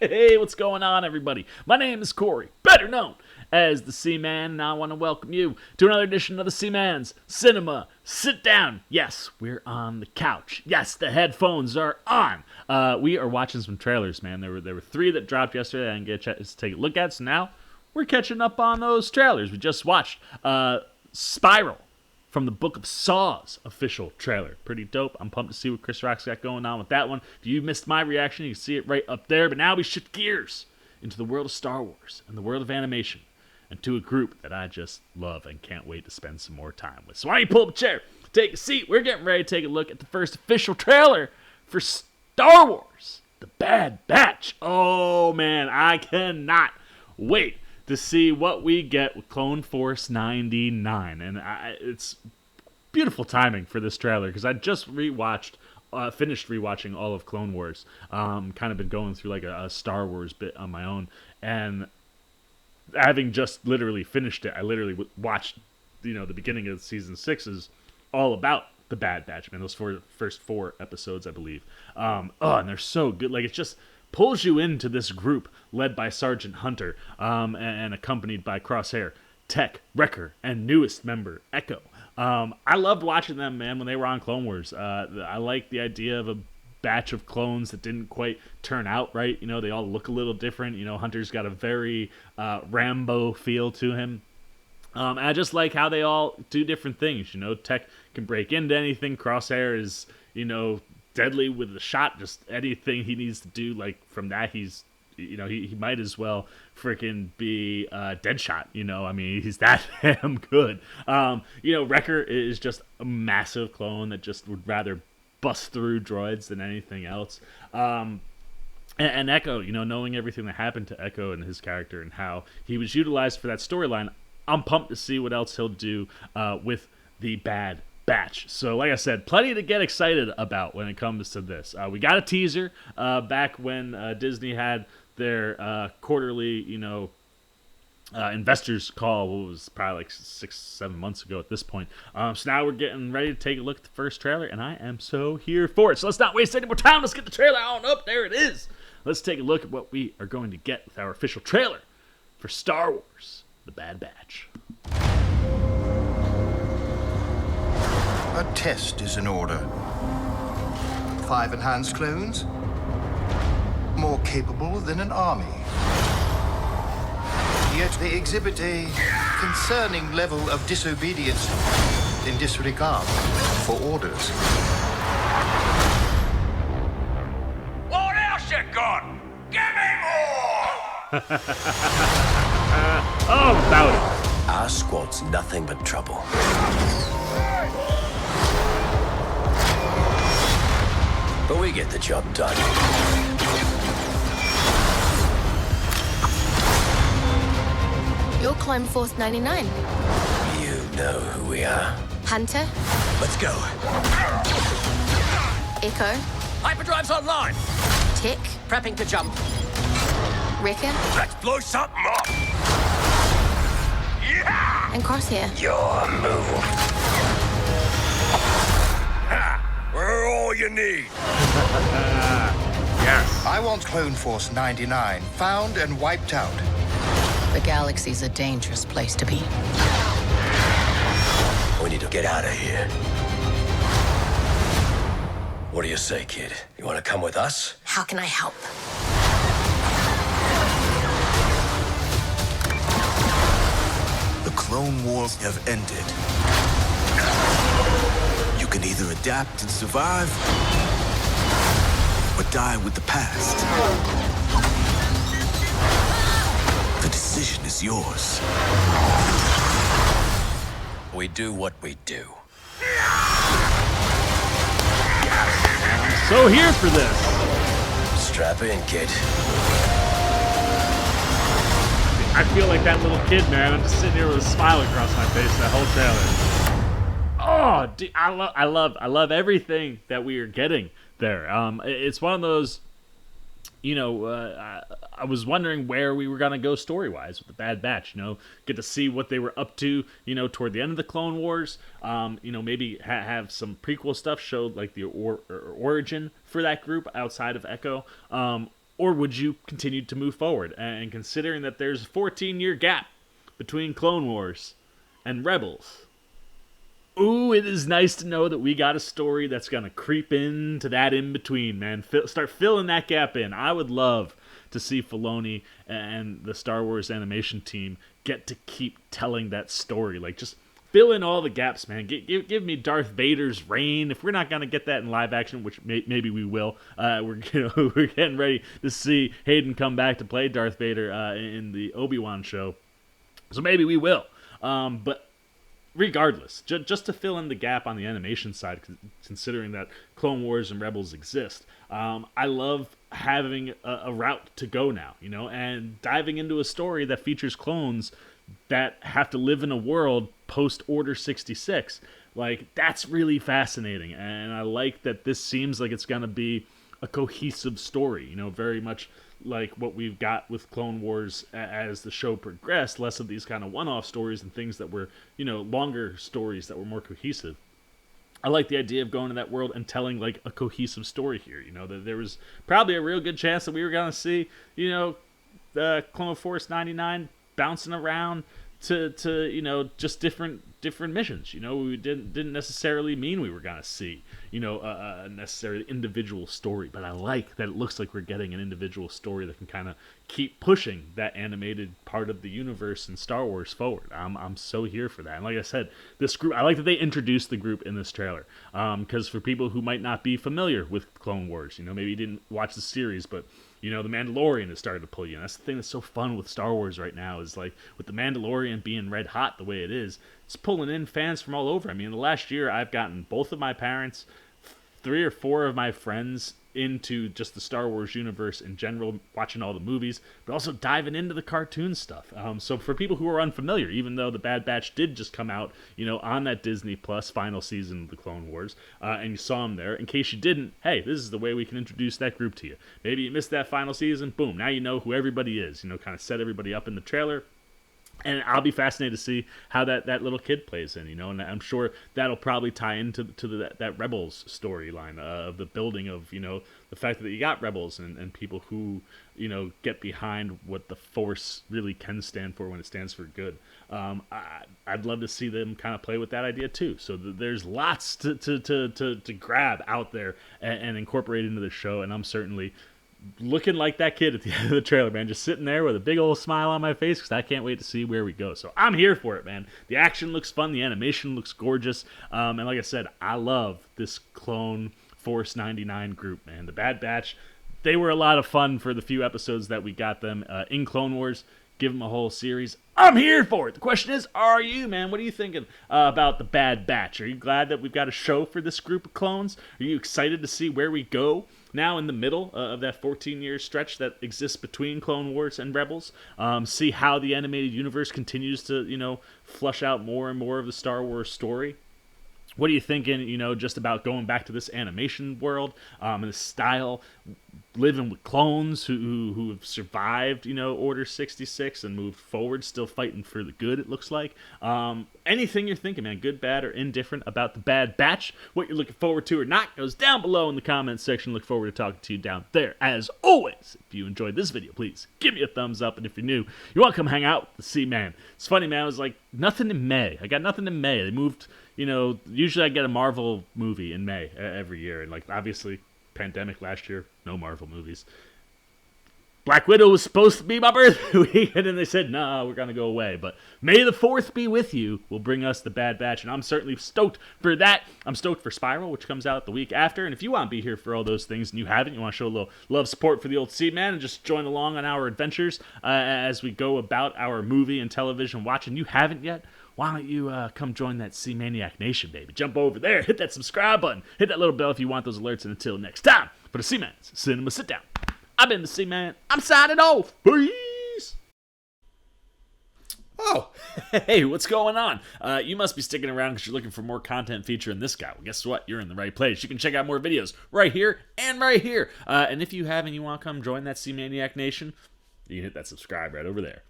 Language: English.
Hey, what's going on, everybody? My name is Corey, better known as the Seaman, and I want to welcome you to another edition of the Seaman's Cinema Sit Down. Yes, we're on the couch. Yes, the headphones are on. We are watching some trailers, man. There were three that dropped yesterday I didn't get a chance to take a look at, so now we're catching up on those trailers. We just watched Spiral from the Book of Saws official trailer. Pretty dope. I'm pumped to see what Chris Rock's got going on with that one. If you missed my reaction, you can see it right up there. But now we shift gears into the world of Star Wars and the world of animation and to a group that I just love and can't wait to spend some more time with. So why don't you pull up a chair, take a seat. We're getting ready to take a look at the first official trailer for Star Wars, The Bad Batch. Oh, man, I cannot wait to see what we get with Clone Force 99. And it's beautiful timing for this trailer because I just finished rewatching all of Clone Wars. Kind of been going through like a Star Wars bit on my own. And having just literally finished it, I literally watched, the beginning of season 6 is all about the Bad Batch, man. Those first 4 episodes, I believe. And they're so good. Like, it just pulls you into this group led by Sergeant Hunter and accompanied by Crosshair, Tech, Wrecker, and newest member, Echo. I loved watching them, man, when they were on Clone Wars. I like the idea of a batch of clones that didn't quite turn out right. They all look a little different. Hunter's got a very Rambo feel to him. I just like how they all do different things. Tech can break into anything. Crosshair is, deadly with the shot. Just anything he needs to do, like from that, he might as well freaking be Deadshot. He's that damn good. Wrecker is just a massive clone that just would rather bust through droids than anything else. And Echo, knowing everything that happened to Echo and his character and how he was utilized for that storyline, I'm pumped to see what else he'll do with the Bad Batch. So like I said, plenty to get excited about when it comes to this. We got a teaser back when Disney had their quarterly, investors call. What was probably like 6-7 months ago at this point. So now we're getting ready to take a look at the first trailer, and I am so here for it. So let's not waste any more time. Let's get the trailer on up. There it is. Let's take a look at what we are going to get with our official trailer for Star Wars, The Bad Batch. A test is in order. 5 enhanced clones, more capable than an army. Yet they exhibit a concerning level of disobedience and disregard for orders. What else you got? Give me more! About it. Our squad's nothing but trouble. But we get the job done. You're Clone Force 99. You know who we are. Hunter, Let's go. Echo, Hyperdrive's online! Tick, Prepping to jump. Wrecker, Let's blow something up! Yeah! and Crosshair. Your move. We're all you need. Yes. I want Clone Force 99 found and wiped out. The galaxy's a dangerous place to be. We need to get out of here. What do you say, kid? You want to come with us? How can I help? The Clone Wars have ended. You can either adapt and survive, or die with the past. The decision is yours. We do what we do. So here for this. Strap in, kid. I feel like that little kid, man. I'm just sitting here with a smile across my face that whole trailer. Oh, dude, I love everything that we are getting there. It's one of those, I was wondering where we were gonna go story wise with the Bad Batch. Get to see what they were up to. Toward the end of the Clone Wars. Maybe have some prequel stuff showed like the origin for that group outside of Echo. Or would you continue to move forward? And considering that there's a 14-year gap between Clone Wars and Rebels, ooh, it is nice to know that we got a story that's going to creep into that in-between, man. Start filling that gap in. I would love to see Filoni and the Star Wars animation team get to keep telling that story. Like, just fill in all the gaps, man. Give me Darth Vader's reign. If we're not gonna get that in live action, which maybe we will, we're getting ready to see Hayden come back to play Darth Vader in the Obi-Wan show, so maybe we will. But regardless, just to fill in the gap on the animation side, considering that Clone Wars and Rebels exist, I love having a route to go now, and diving into a story that features clones that have to live in a world post Order 66. Like, that's really fascinating, and I like that this seems like it's gonna be a cohesive story, very much like what we've got with Clone Wars as the show progressed, less of these kind of one-off stories and things that were, longer stories that were more cohesive. I like the idea of going to that world and telling, like, a cohesive story here, that there was probably a real good chance that we were going to see, the Clone Force 99 bouncing around to just different missions. We didn't necessarily mean we were gonna see a necessarily individual story, but I like that it looks like we're getting an individual story that can kind of keep pushing that animated part of the universe and Star Wars forward. I'm so here for that. And like I said, this group, I like that they introduced the group in this trailer, because for people who might not be familiar with Clone Wars, maybe you didn't watch the series, but the Mandalorian has started to pull you in. That's the thing that's so fun with Star Wars right now, is like, with the Mandalorian being red hot the way it is, it's pulling in fans from all over. I mean, in the last year, I've gotten both of my parents, 3 or 4 of my friends into just the Star Wars universe in general, watching all the movies, but also diving into the cartoon stuff. So for people who are unfamiliar, even though The Bad Batch did just come out, on that Disney Plus final season of the Clone Wars, and you saw them there, in case you didn't, hey, this is the way we can introduce that group to you. Maybe you missed that final season, boom, now you know who everybody is, kind of set everybody up in the trailer. And I'll be fascinated to see how that little kid plays in, and I'm sure that'll probably tie into that Rebels storyline of the building of, the fact that you got Rebels and people who, get behind what the Force really can stand for when it stands for good. I'd love to see them kind of play with that idea too. So there's lots to grab out there and incorporate into the show, and I'm certainly looking like that kid at the end of the trailer, man, just sitting there with a big old smile on my face, because I can't wait to see where we go. So I'm here for it, man. The action looks fun, the animation looks gorgeous, and like I said, I love this Clone Force 99 group, man. The Bad Batch, they were a lot of fun for the few episodes that we got them in Clone Wars. Give them a whole series. I'm here for it. The question is, are you, man? What are you thinking about the Bad Batch? Are you glad that we've got a show for this group of clones? Are you excited to see where we go now in the middle of that 14-year stretch that exists between Clone Wars and Rebels? See how the animated universe continues to, flush out more and more of the Star Wars story. What are you thinking, just about going back to this animation world and the style, living with clones who have survived, Order 66 and moved forward, still fighting for the good, it looks like. Anything you're thinking, man, good, bad, or indifferent about the Bad Batch, what you're looking forward to or not, goes down below in the comments section. Look forward to talking to you down there. As always, if you enjoyed this video, please give me a thumbs up. And if you're new, you want to come hang out with the C-Man. It's funny, man, it was like nothing in May. I got nothing in May. They moved, usually I get a Marvel movie in May every year. And, like, obviously, pandemic last year, no Marvel movies. Black Widow was supposed to be my birthday week, and then they said, nah, we're going to go away. But May the 4th be with you will bring us the Bad Batch, and I'm certainly stoked for that. I'm stoked for Spiral, which comes out the week after. And if you want to be here for all those things and you haven't, you want to show a little love support for the old C-Man and just join along on our adventures as we go about our movie and television watching, you haven't yet, why don't you come join that C-Maniac Nation, baby? Jump over there, hit that subscribe button, hit that little bell if you want those alerts. And until next time, for the C-Man's Cinema Sit Down, I've been the C-Man. I'm signing off. Peace. Oh, hey, what's going on? You must be sticking around because you're looking for more content featuring this guy. Well, guess what? You're in the right place. You can check out more videos right here and right here. And if you haven't, you want to come join that C-Maniac Nation, you can hit that subscribe right over there.